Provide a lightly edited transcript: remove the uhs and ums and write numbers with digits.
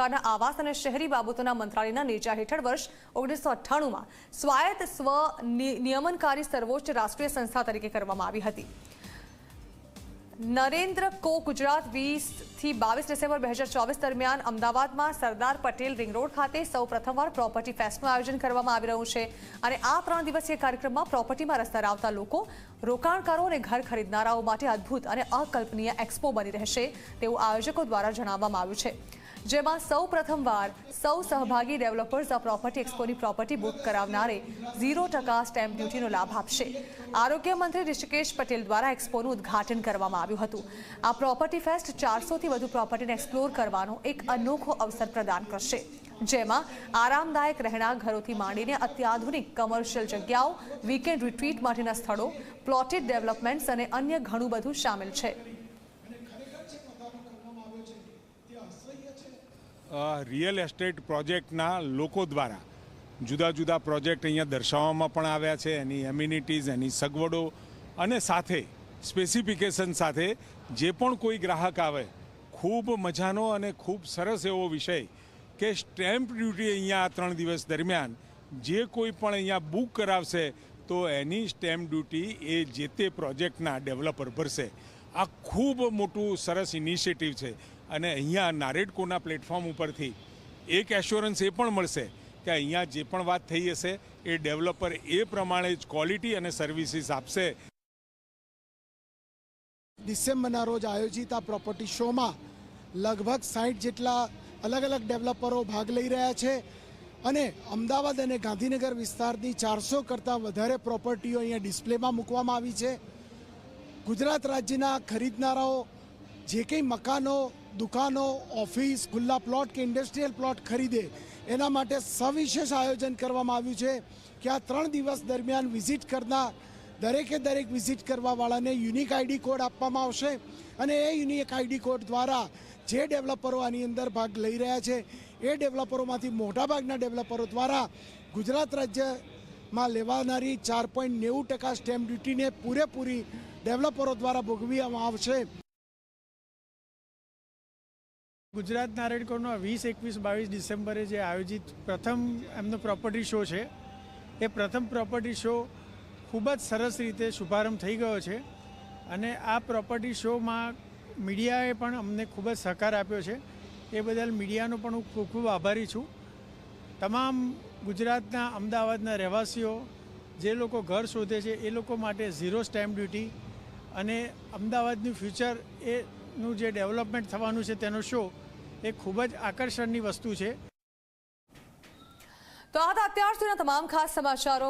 સરકારના આવાસ અને શહેરી બાબતોના મંત્રાલયના નેજા હેઠળ વર્ષ 1998માં સ્વાયત્ત સ્વ નિયમનકારી સર્વોચ્ચ રાષ્ટ્રીય સંસ્થા તરીકે કરવામાં આવી હતી। નરેન્દ્ર કો ગુજરાત 20 થી 22 ડિસેમ્બર 2024 દરમિયાન અમદાવાદમાં સરદાર પટેલ રિંગ રોડ ખાતે સૌ પ્રથમવાર પ્રોપર્ટી ફેસ્ટનું આયોજન કરવામાં આવી રહ્યું છે અને આ 3 દિવસીય કાર્યક્રમમાં પ્રોપર્ટીમાં રસ ધરાવતા લોકો, રોકાણકારો અને ઘર ખરીદનારાઓ માટે અદ્ભુત અને અકલ્પનીય એક્સપો બની રહેશે તેવું આયોજકો દ્વારા જણાવવામાં આવ્યું છે, જેમાં સૌ પ્રથમવાર સૌ સહભાગી ડેવલપર્સ આ પ્રોપર્ટી એક્સપોની પ્રોપર્ટી બુક કરાવનારે 0% સ્ટેમ્પ ડ્યુટીનો લાભ આપશે। આરોગ્ય મંત્રી ઋષિકેશ પટેલ દ્વારા એક્સપોનું ઉદ્ઘાટન કરવામાં આવ્યું હતું। આ પ્રોપર્ટી ફેસ્ટ 400થી વધુ પ્રોપર્ટીને એક્સપ્લોર કરવાનો એક અનોખો અવસર પ્રદાન કરશે, જેમાં આરામદાયક રહેણાંક ઘરોથી માંડીને અત્યાધુનિક કમર્શિયલ જગ્યાઓ, વીકેન્ડ રિટ્રીટ માટેના સ્થળો, પ્લોટેડ ડેવલપમેન્ટ્સ અને અન્ય ઘણું બધું શામેલ છે। रियल एस्टेट प्रोजेक्टना लोको द्वारा जुदा जुदा प्रोजेक्ट अहींया दर्शाववामां पण आव्या छे। एनी एमिनिटीज, एनी सगवडो अने साथे स्पेसिफिकेशन साथे जे पण कोई ग्राहक आवे खूब मजानो अने खूब सरस एवो विषय के स्टेम्प ड्यूटी अहींया 3 दिवस दरमियान जे कोई पण अहींया बुक करावशे तो एनी स्टेम्प ड्यूटी ए जे ते प्रोजेक्टना डेवलपर भरशे। आ खूब मोटुं सरस इनिशिएटिव छे અને અહીંયા નારેડકોના પ્લેટફોર્મ ઉપરથી એક એશ્યોરન્સ એ પણ મળશે કે અહીંયા જે પણ વાત થઈ હશે એ ડેવલપર એ પ્રમાણે જ ક્વોલિટી અને સર્વિસીસ આપશે। ડિસેમ્બરના રોજ આયોજિત આ પ્રોપર્ટી શોમાં લગભગ 60 જેટલા અલગ અલગ ડેવલપરો ભાગ લઈ રહ્યા છે અને અમદાવાદ અને ગાંધીનગર વિસ્તારની 400 કરતાં વધારે પ્રોપર્ટીઓ અહીંયા ડિસ્પ્લેમાં મૂકવામાં આવી છે। ગુજરાત રાજ્યના ખરીદનારાઓ જે કંઈ મકાનો, દુકાનો, ઓફિસ, ખુલ્લા પ્લોટ કે ઇન્ડસ્ટ્રીયલ પ્લોટ ખરીદે એના માટે સવિશેષ આયોજન કરવામાં આવ્યું છે કે આ 3 દિવસ દરમિયાન વિઝિટ કરનાર દરેકે દરેક વિઝિટ કરવાવાળાને યુનિક આઈડી કોડ આપવામાં આવશે અને એ યુનિક આઈડી કોડ દ્વારા જે ડેવલપરો આની અંદર ભાગ લઈ રહ્યા છે એ ડેવલપરોમાંથી મોટાભાગના ડેવલપરો દ્વારા ગુજરાત રાજ્યમાં લેવાનારી 4.90% સ્ટેમ્પ ડ્યુટીને પૂરેપૂરી ડેવલપરો દ્વારા ભોગવવામાં આવશે। ગુજરાત નારેડકોનો 20, 21, 22 ડિસેમ્બરે જે આયોજિત પ્રથમ એમનો પ્રોપર્ટી શો છે એ પ્રથમ પ્રોપર્ટી શો ખૂબ જ સરસ રીતે શુભારંભ થઈ ગયો છે અને આ પ્રોપર્ટી શોમાં મીડિયાએ પણ અમને ખૂબ જ સહકાર આપ્યો છે। એ બદલ મીડિયાનો પણ હું ખૂબ ખૂબ આભારી છું। તમામ ગુજરાતના અમદાવાદના રહેવાસીઓ જે લોકો ઘર શોધે છે એ લોકો માટે 0 સ્ટેમ્પ ડ્યુટી અને અમદાવાદનું ફ્યુચર એનું જે ડેવલપમેન્ટ થવાનું છે તેનો શો એ ખૂબ જ આકર્ષણની વસ્તુ છે। તો આ હતા અત્યાર સુધીના તમામ ખાસ સમાચારો।